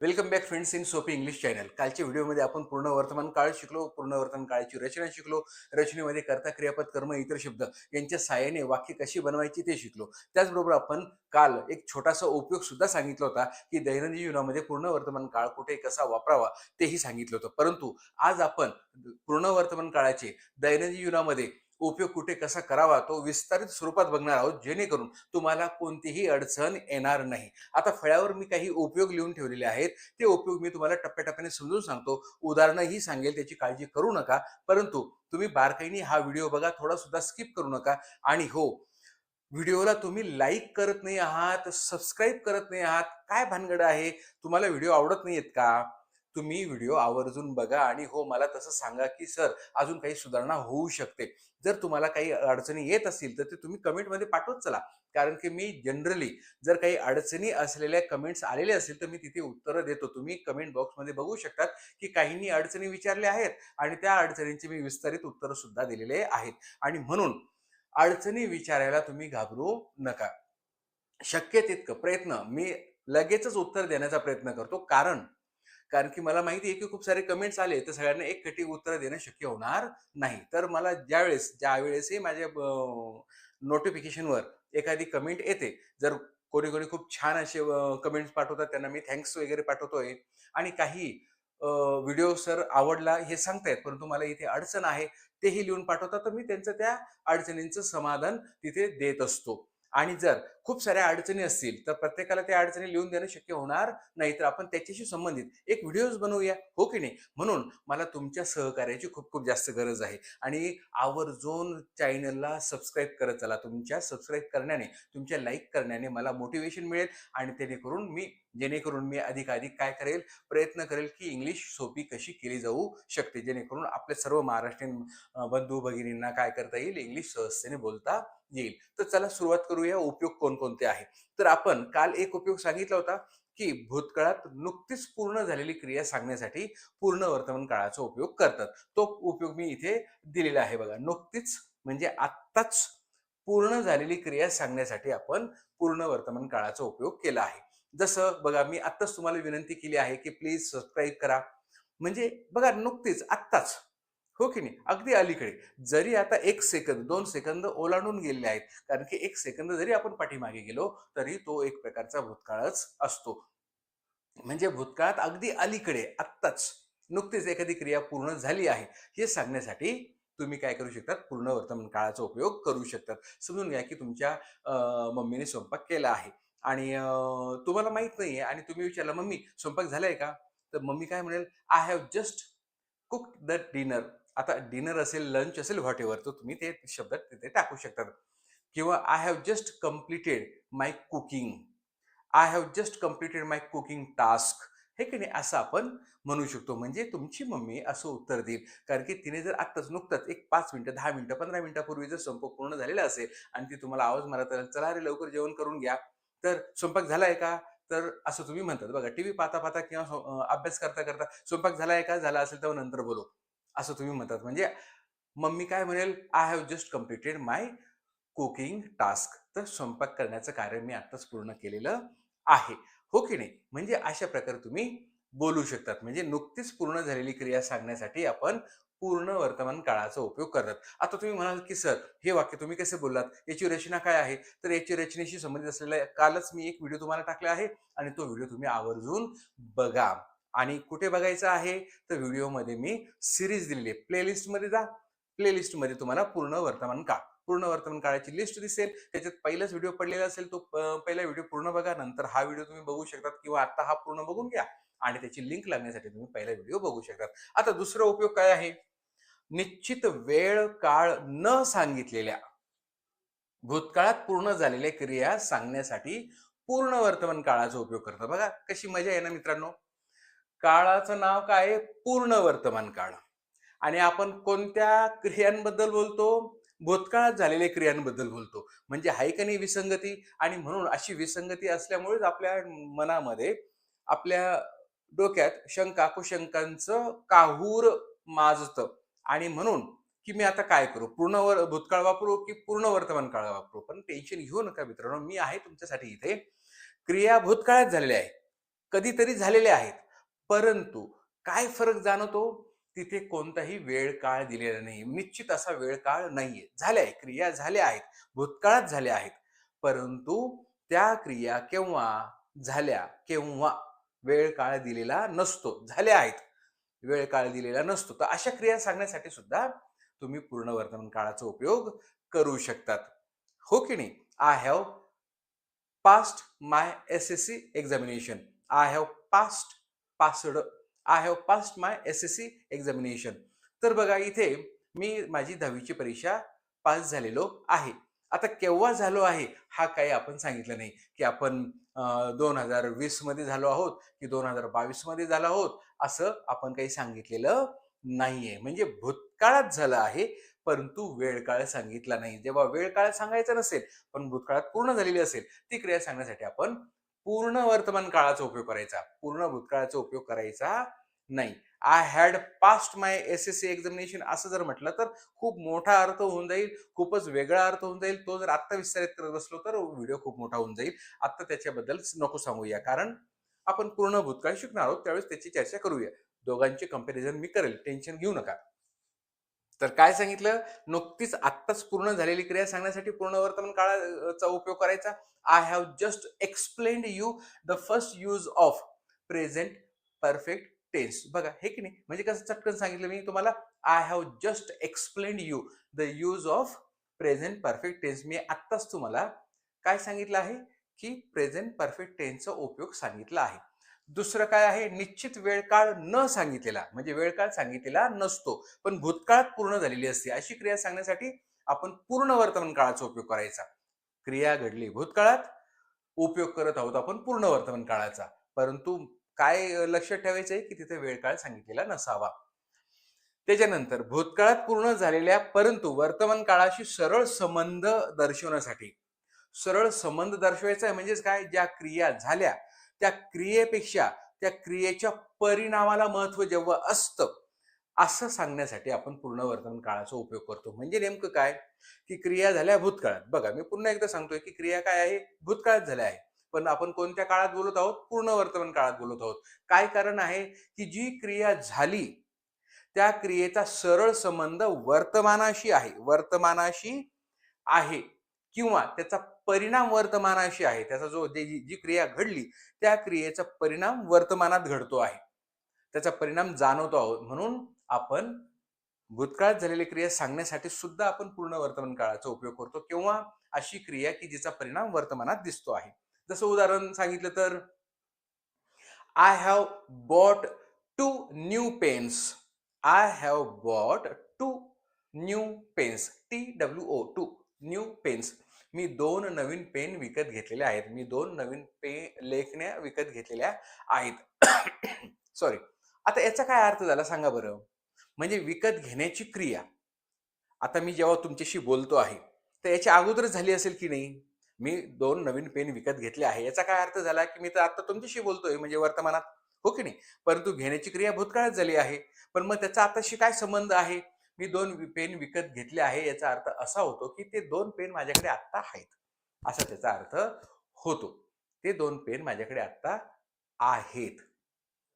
Welcome back friends in सोपी English channel. कालच्या व्हिडिओमध्ये आपण पूर्ण वर्तमान काळ शिकलो, पूर्ण वर्तमान काळाची रचना शिकलो, रचनेमध्ये कर्ता, क्रियापद, कर्म, इतर शब्द यांच्या सहाय्याने वाक्य कशी बनवायची ते शिकलो. त्याचबरोबर आपण काल एक छोटासा उपयोग सुद्धा सांगितला होता, की दैनंदिन जीवनामध्ये पूर्ण वर्तमान काळ कुठे कसा वापरावा तेही सांगितलं होतं. परंतु आज आपण पूर्ण वर्तमान काळाचे दैनंदिन जीवनामध्ये उपयोग कुठे कसा करावा तो विस्तारित स्वरूपात बघणार आहोत, जेणेकरून तुम्हाला कोणतीही अडचण येणार नाही. आता फळ्यावर मी काही उपयोग लिहून ठेवलेले आहेत. ते उपयोग मी तुम्हाला टप्प्याटप्प्याने समजून सांगतो. उदाहरणंही सांगेल, त्याची काळजी करू नका. परंतु तुम्ही बारकाईने हा व्हिडिओ बघा, थोडा सुद्धा स्किप करू नका. आणि हो, व्हिडिओला तुम्ही लाईक करत नाही आहात, सबस्क्राईब करत नाही आहात. काय भानगड आहे? तुम्हाला व्हिडिओ आवडत नाहीयेत का? तुम्ही व्हिडिओ आवर्जून बघा आणि हो, मला तसं सांगा, की सर अजून काही सुधारणा होऊ शकते. जर तुम्हाला काही अडचणी येत असतील, तर ते तुम्ही कमेंटमध्ये पाठवत चला. कारण की मी जनरली जर काही अडचणी असलेल्या कमेंट्स आलेले असतील, तर मी तिथे उत्तरं देतो. तुम्ही कमेंट बॉक्समध्ये बघू शकतात, की काहींनी अडचणी विचारल्या आहेत आणि त्या अडचणींची मी विस्तारित उत्तरं सुद्धा दिलेले आहेत. आणि म्हणून अडचणी विचारायला तुम्ही घाबरू नका. शक्य तितकं प्रयत्न मी लगेचच उत्तर देण्याचा प्रयत्न करतो. कारण कारण की मला माहिती आहे, की खूप सारे कमेंट्स आले, तर सगळ्यांना एकखट्टी उत्तरं देणं शक्य होणार नाही. तर मला ज्यावेळेसही माझ्या नोटिफिकेशनवर एखादी कमेंट येते, जर कोणी-कोणी खूप छान असे कमेंट्स पाठवतात, त्यांना मी थँक्स वगैरे पाठवतोय. आणि काही व्हिडिओ सर आवडला हे सांगतायत, परंतु मला इथे अडचण आहे, तेही लिहून पाठवतात. तर मी त्यांचं त्या अडचणींचं समाधान तिथे देत असतो. आणि जर खूप साऱ्या अडचणी असतील, तर प्रत्येकाला त्या अडचणी लिहून देणं शक्य होणार नाही. तर आपण त्याच्याशी संबंधित एक व्हिडिओज बनवूया, हो की नाही? म्हणून मला तुमच्या सहकार्याची खूप खूप जास्त गरज आहे. आणि आवर्जून चॅनलला सबस्क्राईब करत चला. तुमच्या सबस्क्राईब करण्याने, तुमच्या लाईक करण्याने मला मोटिवेशन मिळेल आणि जेणेकरून मी अधिकाधिक काय करेल, प्रयत्न करेल, की इंग्लिश सोपी कशी केली जाऊ शकते. जेणेकरून आपल्या सर्व महाराष्ट्रीयन बंधू भगिनींना काय करता येईल, इंग्लिश सहजतेने बोलता येईल. तर चला सुरुवात करूया. उपयोग कोणकोणते आहे? तर आपण काल एक उपयोग सांगितला होता, की भूतकाळात नुकतीच पूर्ण झालेली क्रिया सांगण्यासाठी पूर्ण वर्तमान काळाचा उपयोग करतात. तो उपयोग मी इथे दिलेला आहे बघा. नुकतीच म्हणजे आत्ताच पूर्ण झालेली क्रिया सांगण्यासाठी आपण पूर्ण वर्तमान काळाचा उपयोग केला आहे. जसं बघा, मी आत्ताच तुम्हाला विनंती केली आहे, की प्लीज सबस्क्राईब करा. म्हणजे बघा, नुकतीच आत्ताच, हो की नाही? अगदी अलीकडे. जरी आता 1 सेकंद, 2 सेकंद ओलांडून गेलेले आहेत. कारण की 1 सेकंद जरी आपण पाठीमागे गेलो, तरी तो एक प्रकारचा भूतकाळच असतो. म्हणजे भूतकाळात अगदी अलीकडे, आत्ताच, नुकतीच एखादी क्रिया पूर्ण झाली आहे, हे सांगण्यासाठी तुम्ही काय करू शकतात? पूर्ण वर्तमान काळाचा उपयोग करू शकतात. समजून घ्या, की तुमच्या मम्मीने स्वयंपाक केला आहे आणि तुम्हाला माहीत नाहीये आणि तुम्ही विचारलं, "मम्मी स्वयंपाक झालाय का?" तर मम्मी काय म्हणेल, "I have just cooked the dinner." आता डिनर असेल, लंच असेल, व्हॉटएव्हर, तर तुम्ही ते शब्द तिथे टाकू शकतात. किंवा I have just completed my cooking. I have just completed my cooking task. हे की नाही? असं आपण म्हणू शकतो. म्हणजे तुमची मम्मी असं उत्तर देईल. कारण की तिने जर आत्ताच नुकतंच एक 5 मिनिटं, 10 मिनिटं, 15 मिनिटापूर्वी जर स्वयंपाक पूर्ण झालेला असेल आणि ती तुम्हाला आवाज मारत असेल, "चला रे लवकर जेवण करून घ्या." तर स्वयंपाक झालाय का? तर असं तुम्ही म्हणतात बघा. टीव्ही पाहता-पाहता किंवा अभ्यास करता-करता, "स्वयंपाक झालाय का? झाला असेल तर नंतर बोलू." असं तुम्ही म्हणतात. म्हणजे मम्मी काय म्हणेल, "I have just completed my cooking task." तर स्वयंपाक करण्याचं कार्य मी आत्ताच पूर्ण केलेलं आहे. हो की नाही? म्हणजे अशा प्रकारे तुम्ही बोलू शकतात. म्हणजे नुकतीच पूर्ण झालेली क्रिया सांगण्यासाठी आपण पूर्ण वर्तमान काळाचा उपयोग करतात. आता तुम्ही म्हणाल, की "सर, हे वाक्य तुम्ही कसे बोललात? याची रचना काय आहे?" तर याची रचनेशी संबंधित असलेला कालच मी एक व्हिडिओ तुम्हाला टाकला आहे आणि तो व्हिडिओ तुम्ही आवर्जून बघा. आणि कुठे बघायचा आहे? तर व्हिडिओमध्ये मी सीरीज दिलेली आहे. प्लेलिस्टमध्ये जा. प्लेलिस्टमध्ये तुम्हाला पूर्ण वर्तमान काळाची लिस्ट दिसेल. त्याच्यात पहिलाच व्हिडिओ पडलेला असेल, तो पहिला व्हिडिओ पूर्ण बघा. नंतर हा व्हिडिओ तुम्ही बघू शकतात किंवा आता हा पूर्ण बघून घ्या आणि त्याची लिंक लागण्यासाठी तुम्ही पहिला व्हिडिओ बघू शकतात. आता दुसरा उपयोग काय आहे? निश्चित वेळ, काळ न सांगितलेल्या भूतकाळात पूर्ण झालेल्या क्रिया सांगण्यासाठी पूर्ण वर्तमान काळाचा उपयोग करतात. बघा कशी मजा आहे ना मित्रांनो? काळाचं नाव काय आहे? पूर्ण वर्तमान काळ. आणि आपण कोणत्या क्रियांबद्दल बोलतो? भूतकाळात झालेल्या क्रियांबद्दल बोलतो. म्हणजे आहे का नाही विसंगती? आणि म्हणून अशी विसंगती असल्यामुळेच आपल्या मनामध्ये, आपल्या डोक्यात शंका, कुशंकांचं काहूर माजतं. आणि म्हणून, की मी आता काय करू? भूतकाळ वापरू की पूर्ण वर्तमान काळ वापरू? पण टेन्शन घेऊ नका मित्रांनो, मी आहे तुमच्यासाठी इथे. क्रिया भूतकाळात झालेल्या आहे. कधीतरी झालेले आहेत. परंतु काय फरक जाणवतो? तिथे कोणताही वेळ काळ दिलेला नाही. निश्चित असा वेळ काळ नाहीये. झाल्या आहे, क्रिया झाल्या आहेत, भूतकाळात झाल्या आहेत. परंतु त्या क्रिया केव्हा झाल्या, केव्हा वेळ काळ दिलेला नसतो. झाल्या आहेत, वेळ काळ दिलेला नसतो. तर अशा क्रिया सांगण्यासाठी सुद्धा तुम्ही पूर्ण वर्तमान काळाचा उपयोग करू शकतात. हो की नाही? I have passed my SSC examination. I have passed I have passed my SSC examination. तर बघा इथे मी माझी 10वी परीक्षा पास झालेलो आहे. आता केव्हा झालो आहे हा काही आपण सांगितलं नाही, की आपण 2020 मध्ये झालो आहोत की 2022 मध्ये झालो आहोत, असं आपण काही सांगितलेलं नाहीये. म्हणजे भूतकाळात झालं आहे, परंतु वेळ काळ सांगितला नाही. जेव्हा वेळ काळ सांगायचा नसेल, पण भूतकाळात पूर्ण झालेली असेल, ती क्रिया सांगण्यासाठी आपण पूर्ण वर्तमान काळाचा उपयोग करायचा. पूर्ण भूतकाळाचा उपयोग करायचा नाही. I had passed my SSC examination असं जर म्हटलं तर खूप मोठा अर्थ होऊन जाईल, खूपच वेगळा अर्थ होऊन जाईल. तो जर आत्ता विस्तारित करत बसलो तर व्हिडिओ खूप मोठा होऊन जाईल. आत्ता त्याच्याबद्दल नको सांगूया, कारण आपण पूर्ण भूतकाळ शिकणार आहोत, त्यावेळेस त्याची चर्चा करूया. दोघांची कंपॅरिझन मी करेल, टेन्शन घेऊ नका. तर काय सांगितलं? नुकतीच आत्ताच पूर्ण झालेली क्रिया सांगण्यासाठी पूर्ण वर्तमान काळाचा उपयोग करायचा. I have just explained you the first use of present perfect tense. बघा हे की नाही, म्हणजे कसं चटकन सांगितलं मी तुम्हाला. I have just explained you the use of present perfect tense. मी आत्ताच तुम्हाला काय सांगितलं आहे, की प्रेझेंट परफेक्ट टेन्सचा उपयोग सांगितला आहे. दुसरं काय आहे? निश्चित वेळ काळ न सांगितलेला, म्हणजे वेळ काळ सांगितलेला नसतो, पण भूतकाळात पूर्ण झालेली असते. अशी क्रिया सांगण्यासाठी आपण पूर्ण वर्तमान काळाचा उपयोग करायचा. क्रिया घडली भूतकाळात, उपयोग करत आहोत आपण पूर्ण वर्तमान काळाचा. परंतु काय लक्षात ठेवायचं आहे, की तिथे वेळ काळ सांगितलेला नसावा. त्याच्यानंतर भूतकाळात पूर्ण झालेल्या परंतु वर्तमान काळाशी सरळ संबंध दर्शवण्यासाठी, सरळ संबंध दर्शवायचा आहे म्हणजेच काय? ज्या क्रिया झाल्या त्या क्रियेपेक्षा त्या क्रियेच्या परिणामाला महत्व जेव्हा असतं, असं सांगण्यासाठी आपण पूर्ण वर्तमान काळाचा उपयोग करतो. म्हणजे नेमकं काय? की क्रिया झाल्या भूतकाळात. बघा मी पुन्हा एकदा सांगतोय, की क्रिया काय आहे? भूतकाळात झाल्या आहे. पण आपण कोणत्या काळात बोलत आहोत? पूर्ण वर्तमान काळात बोलत आहोत. काय कारण आहे? की जी क्रिया झाली त्या क्रियेचा सरळ संबंध वर्तमानाशी आहे. वर्तमानाशी आहे किंवा त्याचा परिणाम वर्तमानाशी आहे. त्याचा जो जी क्रिया घडली त्या क्रियेचा परिणाम वर्तमानात घडतो आहे. त्याचा परिणाम जाणवतो आहोत. म्हणून आपण भूतकाळात झालेली क्रिया सांगण्यासाठी सुद्धा आपण पूर्ण वर्तमान काळाचा उपयोग करतो किंवा अशी क्रिया की जिचा परिणाम वर्तमानात दिसतो आहे. जसं उदाहरण सांगितलं तर I have bought 2 new pens. I have bought 2 new pens. TWO new pens. मी 2 नवीन पेन विकत घेतलेले आहेत. मी 2 नवीन लेखण्या विकत घेतलेल्या आहेत. सॉरी. आता याचा काय अर्थ झाला सांगा बरं? म्हणजे विकत घेण्याची क्रिया आता मी जेव्हा तुमच्याशी बोलतो आहे, तर याच्या अगोदरच झाली असेल की नाही? मी 2 नवीन पेन विकत घेतले आहे. याचा काय अर्थ झाला, की मी तर आता तुमच्याशी बोलतोय म्हणजे वर्तमानात, हो की नाही? परंतु घेण्याची क्रिया भूतकाळात झाली आहे. पण मग त्याचा आताशी काय संबंध आहे? मी 2 पेन विकत घेतले आहे याचा अर्थ असा होतो, की ते 2 पेन माझ्याकडे आत्ता आहेत. असा त्याचा अर्थ होतो. ते 2 पेन माझ्याकडे आत्ता आहेत.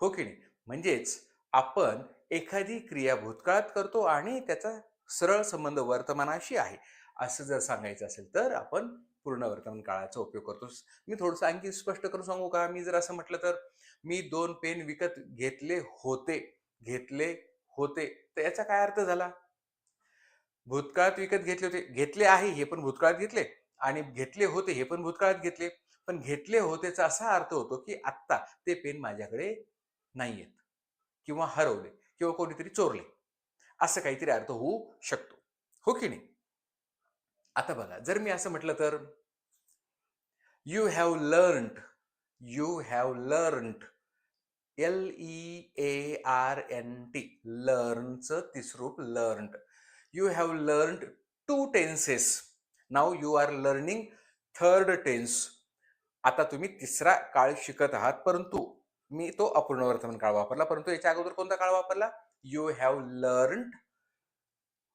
हो की नाही? म्हणजेच आपण एखादी क्रिया भूतकाळात करतो आणि त्याचा सरळ संबंध वर्तमानाशी आहे. असं जर सांगायचं असेल तर आपण पूर्ण वर्तमान काळाचा उपयोग करतो. मी थोडंसं आणखी स्पष्ट करून सांगू का? मी जर असं म्हटलं तर मी 2 पेन विकत घेतले होते. घेतले होते. तर याचा काय अर्थ झाला? भूतकाळात विकत घेतले होते. घेतले आहे हे पण भूतकाळात घेतले आणि घेतले होते हे पण भूतकाळात घेतले. पण घेतले होतेचा असा अर्थ होतो, की आत्ता ते पेन माझ्याकडे नाहीयेत किंवा हरवले किंवा कोणीतरी चोरले. असं काहीतरी अर्थ होऊ शकतो. हो की नाही? आता बघा जर मी असं म्हटलं तर you have learned, you have learned, LEARNT, लर्नचं तिसरं रूप learned. You have learned 2 tenses. Now you are learning 3rd tense. आता तुम्ही तिसरा काळ शिकत आहात, परंतु मी तो अपूर्ण वर्तमान काळ वापरला. परंतु याच्या अगोदर कोणता काळ वापरला? You have learned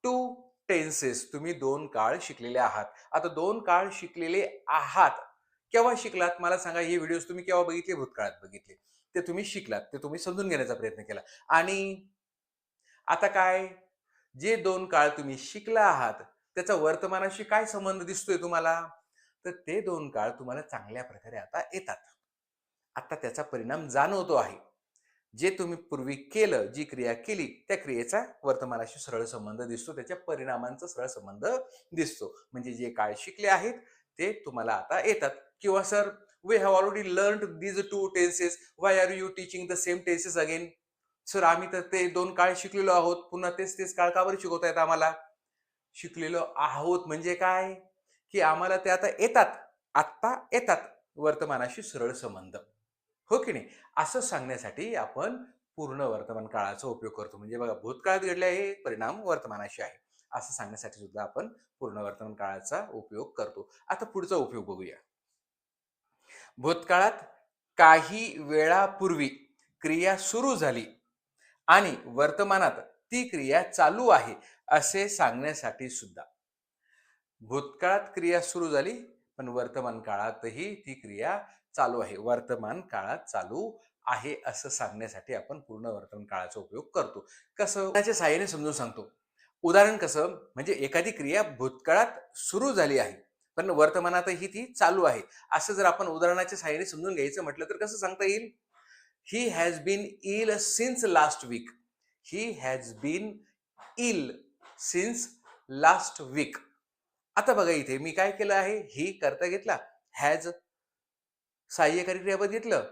2 tenses. तुम्ही 2 काळ शिकलेले आहात. आता 2 काळ शिकलेले आहात केव्हा शिकलात मला सांगा. हे व्हिडिओज तुम्ही केव्हा बघितले? भूतकाळात बघितले. ते तुम्ही शिकलात, ते तुम्ही समजून घेण्याचा प्रयत्न केला. आणि आता काय, जे 2 काळ तुम्ही शिकला आहात, त्याचा वर्तमानाशी काय संबंध दिसतोय तुम्हाला? तर ते 2 काळ तुम्हाला चांगल्या प्रकारे आता येतात. आता त्याचा परिणाम जाणवतो आहे. जे तुम्ही पूर्वी केलं, जी क्रिया केली, त्या क्रियेचा वर्तमानाशी सरळ संबंध दिसतो. त्याच्या परिणामांचा सरळ संबंध दिसतो. म्हणजे जे काळ शिकले आहेत, ते तुम्हाला आता येतात. किंवा sir, we have already learned these 2 tenses. Why are you teaching the same tenses again? Sir, आम्ही तर ते 2 काळ शिकलेलो आहोत. पुन्हा तेच काळ का बरं शिकवतायत आम्हाला? शिकलेलो आहोत म्हणजे काय? की आम्हाला ते आता येतात. आत्ता येतात. वर्तमानाशी सरळ संबंध. हो की नाही? असं सांगण्यासाठी आपण पूर्ण वर्तमान काळाचा उपयोग करतो. म्हणजे बघा, भूतकाळात घडले हे परिणाम वर्तमानाशी आहे. असं सांगण्यासाठी सुद्धा आपण पूर्ण वर्तमान काळाचा उपयोग करतो. आता पुढचा उपयोग बघूया. भूतकाळात काही वेळापूर्वी क्रिया सुरू झाली आणि वर्तमानात ती क्रिया चालू आहे, असे सांगण्यासाठी सुद्धा. भूतकाळात क्रिया सुरू झाली, पण वर्तमान काळातही ती क्रिया चालू आहे. वर्तमान काळात चालू आहे असं सांगण्यासाठी आपण पूर्ण वर्तमान काळाचा उपयोग करतो. कसं? त्याच्या सहाय्याने समजून सांगतो. उदाहरण कसं? म्हणजे एखादी क्रिया भूतकाळात सुरू झाली आहे, पण वर्तमानातही ती चालू आहे. असं जर आपण उदाहरणाच्या सहाय्याने समजून घ्यायचं म्हटलं तर कसं सांगता येईल? He has been ill since last week. He has been ill since last week. आता बघा, इथे मी काय केलं आहे? ही करता घेतला, हॅज सहाय्यकारी क्रियापद घेतलं,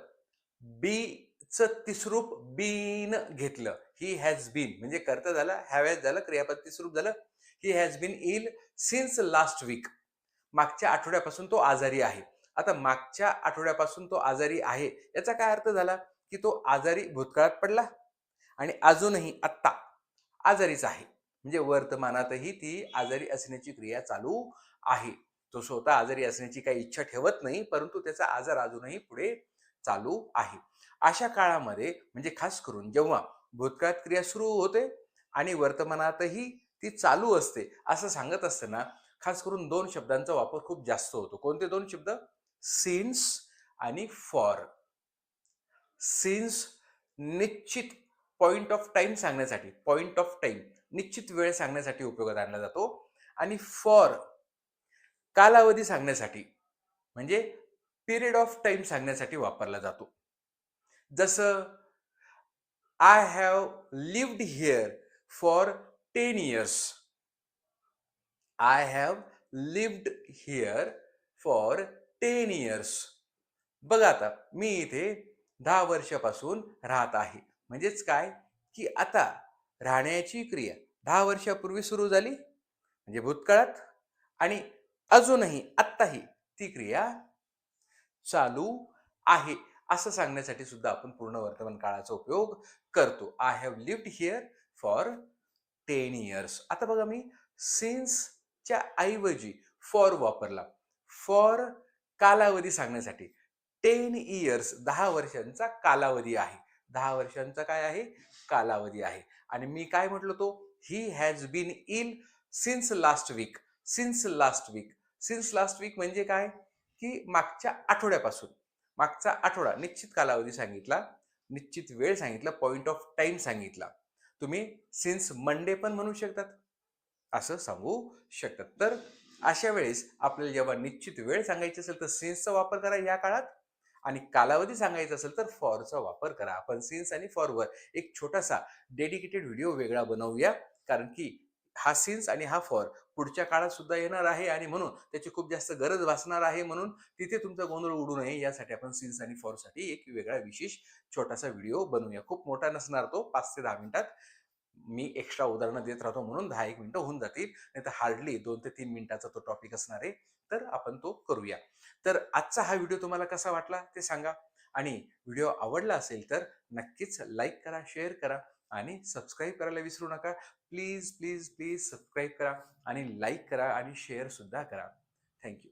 बी च तिसरूप बीन घेतलं. ही हॅज बीन म्हणजे कर्ता झाला, हॅव हॅज झालं, क्रियापद तिसरूप झालं. He has been ill since last week. मागच्या आठवड्यापासून तो आजारी आहे. आता मागच्या आठवड्यापासून तो आजारी आहे याचा काय अर्थ झाला? की तो आजारी भूतकाळात पडला आणि अजूनही आत्ता आजारीच आहे. म्हणजे वर्तमानातही ती आजारी असण्याची क्रिया चालू आहे. तो स्वतः आजारी असण्याची काही इच्छा ठेवत नाही, परंतु त्याचा आजार अजूनही पुढे चालू आहे. अशा काळामध्ये म्हणजे खास करून जेव्हा भूतकाळात क्रिया सुरू होते आणि वर्तमानातही ती चालू असते, असं सांगत असताना खास करून 2 शब्दांचा वापर खूप जास्त होतो. कोणते 2 शब्द? सिन्स आणि फॉर. सिन्स निश्चित पॉइंट ऑफ टाइम सांगण्यासाठी, पॉइंट ऑफ टाइम निश्चित वेळ सांगण्यासाठी उपयोगात आणला जातो. आणि फॉर कालावधी सांगण्यासाठी, म्हणजे पिरियड ऑफ टाइम सांगण्यासाठी वापरला जातो. जसं I have lived here for 10 years. I have lived here for 10 years. बघा, आता मी इथे 10 वर्षापासून राहत आहे. म्हणजेच काय? की आता राहण्याची क्रिया 10 वर्षापूर्वी सुरू झाली, म्हणजे भूतकाळात, आणि अजूनही आत्ताही ती क्रिया चालू आहे. असं सांगण्यासाठी सुद्धा आपण पूर्ण वर्तमान काळाचा उपयोग करतो. I have lived here for 10 years. आता बघा, मी सिन्सच्या ऐवजी फॉर वापरला. फॉर कालावधी सांगण्यासाठी. 10 इयर्स 10 वर्षांचा कालावधी आहे. 10 वर्षांचा काय आहे? कालावधी आहे. आणि मी काय म्हटलो तो? He has been ill since last week. Since last week. Since last week म्हणजे काय? की मागच्या आठवड्यापासून. मागचा आठवडा निश्चित कालावधी सांगितला, निश्चित वेळ सांगितला, पॉइंट ऑफ टाइम सांगितला. तुम्ही सिन्स मंडे पण म्हणू शकतात, असं सांगू शकतात. तर अशा वेळेस आपल्याला जेव्हा निश्चित वेळ सांगायची असेल तर सिन्सचा वापर करा या काळात, आणि कालावधी सांगायचा असेल तर फॉरचा वापर करा. आपण सिन्स आणि फॉरवर एक छोटासा डेडिकेटेड व्हिडिओ वेगळा बनवूया, कारण की हा सिन्स आणि हा फॉर पुढच्या काळात सुद्धा येणार आहे आणि म्हणून त्याची खूप जास्त गरज भासणार आहे. म्हणून तिथे तुमचा गोंधळ उडू नये यासाठी आपण सिन्स आणि फॉर साठी एक वेगळा विशेष छोटासा व्हिडिओ बनवूया. खूप मोठा नसणार तो, 5 ते 10 मिनिटात. मी एक्स्ट्रा उदाहरणं देत राहतो म्हणून 10-1 मिनिटं होऊन जातील. नाहीतर हार्डली 2 ते 3 मिनिटाचा तो टॉपिक असणार आहे. तर आपण तो करूया. तर आजचा हा व्हिडिओ तुम्हाला कसा वाटला ते सांगा, आणि व्हिडिओ आवडला असेल तर नक्कीच लाईक करा, शेअर करा आणि सबस्क्राईब करायला विसरू नका. प्लीज प्लीज प्लीज सबस्क्राईब करा आणि लाईक करा आणि शेअर सुद्धा करा. थँक्यू.